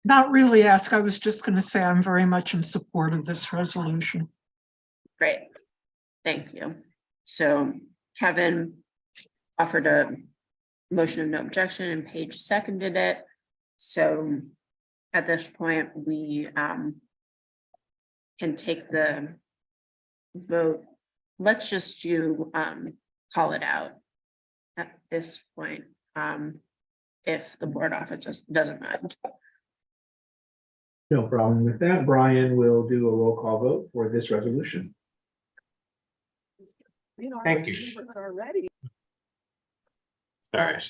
[SPEAKER 4] Not really ask. I was just going to say I'm very much in support of this resolution.
[SPEAKER 2] Great, thank you. So Kevin offered a motion of no objection and Paige seconded it. So at this point, we can take the vote. Let's just call it out at this point, if the board office just doesn't mind.
[SPEAKER 3] No problem with that. Brian will do a roll call vote for this resolution. Thank you. Sorry.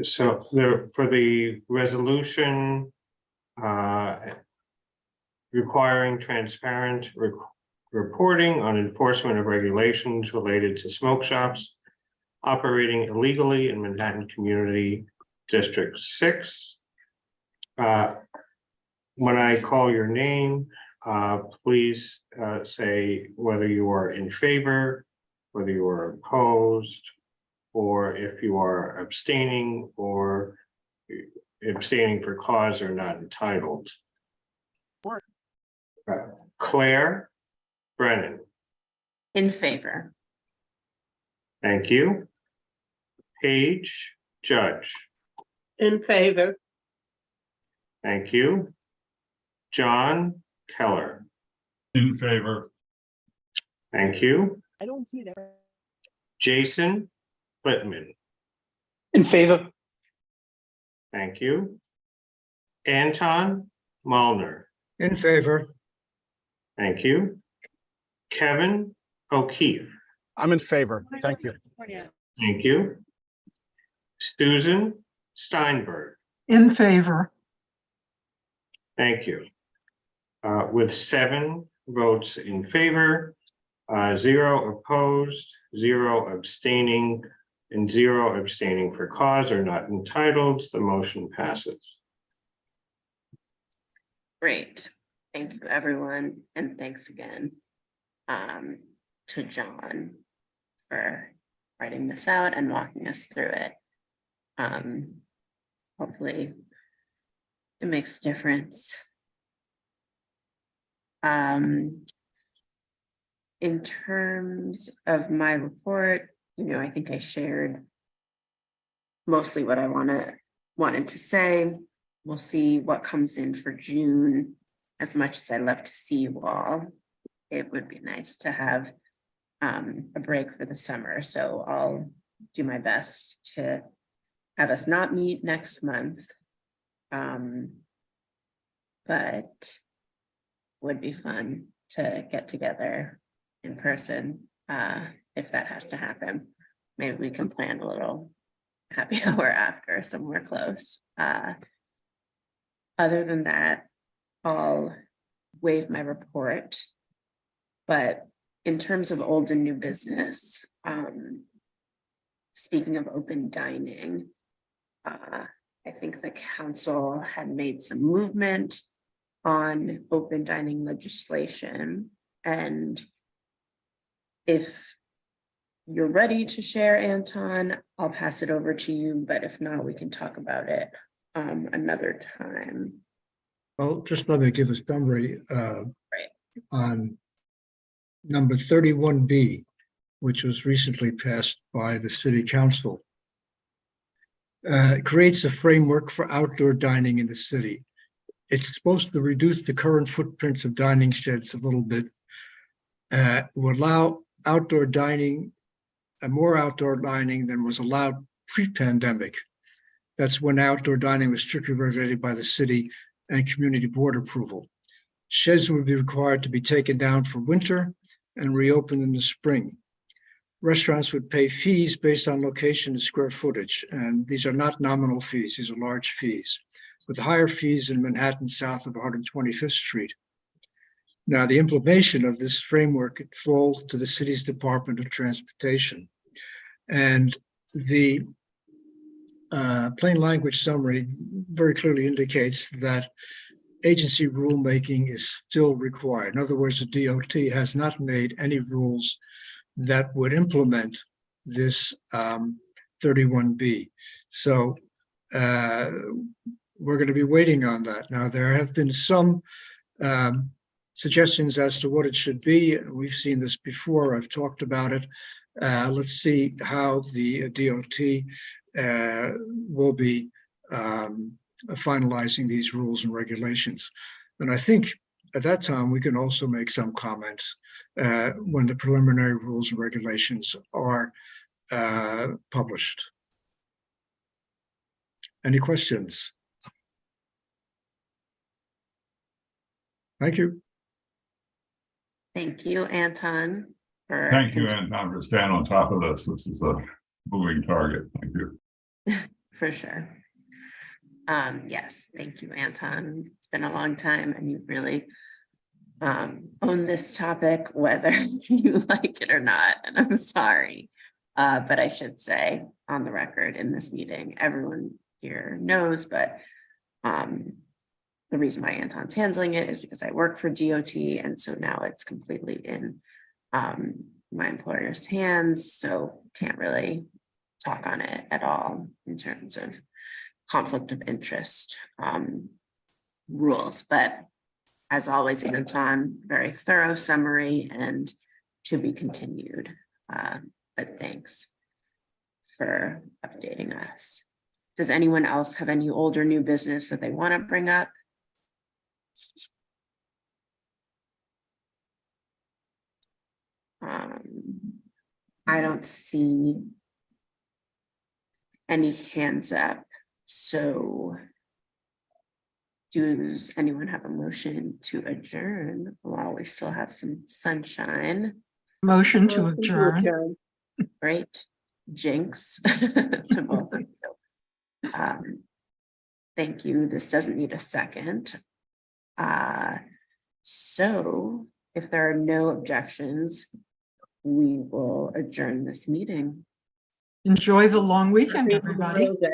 [SPEAKER 17] So for the resolution requiring transparent reporting on enforcement of regulations related to smoke shops operating illegally in Manhattan Community District 6. When I call your name, please say whether you are in favor, whether you are opposed, or if you are abstaining or abstaining for cause or not entitled. Claire Brennan.
[SPEAKER 2] In favor.
[SPEAKER 17] Thank you. Paige Judge.
[SPEAKER 7] In favor.
[SPEAKER 17] Thank you. John Keller.
[SPEAKER 1] In favor.
[SPEAKER 17] Thank you.
[SPEAKER 16] I don't see that.
[SPEAKER 17] Jason Littman.
[SPEAKER 6] In favor.
[SPEAKER 17] Thank you. Anton Malner.
[SPEAKER 5] In favor.
[SPEAKER 17] Thank you. Kevin O'Keefe.
[SPEAKER 11] I'm in favor. Thank you.
[SPEAKER 17] Thank you. Susan Steinberg.
[SPEAKER 4] In favor.
[SPEAKER 17] Thank you. With 7 votes in favor, 0 opposed, 0 abstaining, and 0 abstaining for cause or not entitled. The motion passes.
[SPEAKER 2] Great. Thank you, everyone. And thanks again to John for writing this out and walking us through it. Hopefully it makes a difference. In terms of my report, I think I shared mostly what I wanted to say. We'll see what comes in for June. As much as I love to see you all, it would be nice to have a break for the summer. So I'll do my best to have us not meet next month. But would be fun to get together in person if that has to happen. Maybe we can plan a little happy hour after somewhere close. Other than that, I'll waive my report. But in terms of old and new business, speaking of open dining, I think the council had made some movement on open dining legislation. And if you're ready to share, Anton, I'll pass it over to you. But if not, we can talk about it another time.
[SPEAKER 5] Well, just let me give a summary on number 31B, which was recently passed by the City Council. It creates a framework for outdoor dining in the city. It's supposed to reduce the current footprints of dining sheds a little bit. Will allow outdoor dining, more outdoor dining than was allowed pre-pandemic. That's when outdoor dining was strictly regulated by the city and community board approval. Sheds would be required to be taken down for winter and reopened in the spring. Restaurants would pay fees based on location and square footage, and these are not nominal fees, these are large fees, with higher fees in Manhattan south of 125th Street. Now, the implementation of this framework falls to the city's Department of Transportation. And the plain language summary very clearly indicates that agency rulemaking is still required. In other words, the DOT has not made any rules that would implement this 31B. So we're going to be waiting on that. Now, there have been some suggestions as to what it should be. We've seen this before. I've talked about it. Let's see how the DOT will be finalizing these rules and regulations. And I think at that time, we can also make some comments when the preliminary rules and regulations are published. Any questions? Thank you.
[SPEAKER 2] Thank you, Anton.
[SPEAKER 1] Thank you, Anton, for staying on top of this. This is a moving target. Thank you.
[SPEAKER 2] For sure. Yes, thank you, Anton. It's been a long time and you really own this topic, whether you like it or not. And I'm sorry. But I should say on the record in this meeting, everyone here knows, but the reason why Anton's handling it is because I work for DOT. And so now it's completely in my employer's hands. So can't really talk on it at all in terms of conflict of interest rules. But as always, Anton, very thorough summary and to be continued. But thanks for updating us. Does anyone else have any old or new business that they want to bring up? I don't see any hands up. So does anyone have a motion to adjourn while we still have some sunshine?
[SPEAKER 4] Motion to adjourn.
[SPEAKER 2] Great. Jinx to both of you. Thank you. This doesn't need a second. So if there are no objections, we will adjourn this meeting.
[SPEAKER 4] Enjoy the long weekend,
[SPEAKER 7] Happy
[SPEAKER 4] everybody.
[SPEAKER 7] Memorial Day.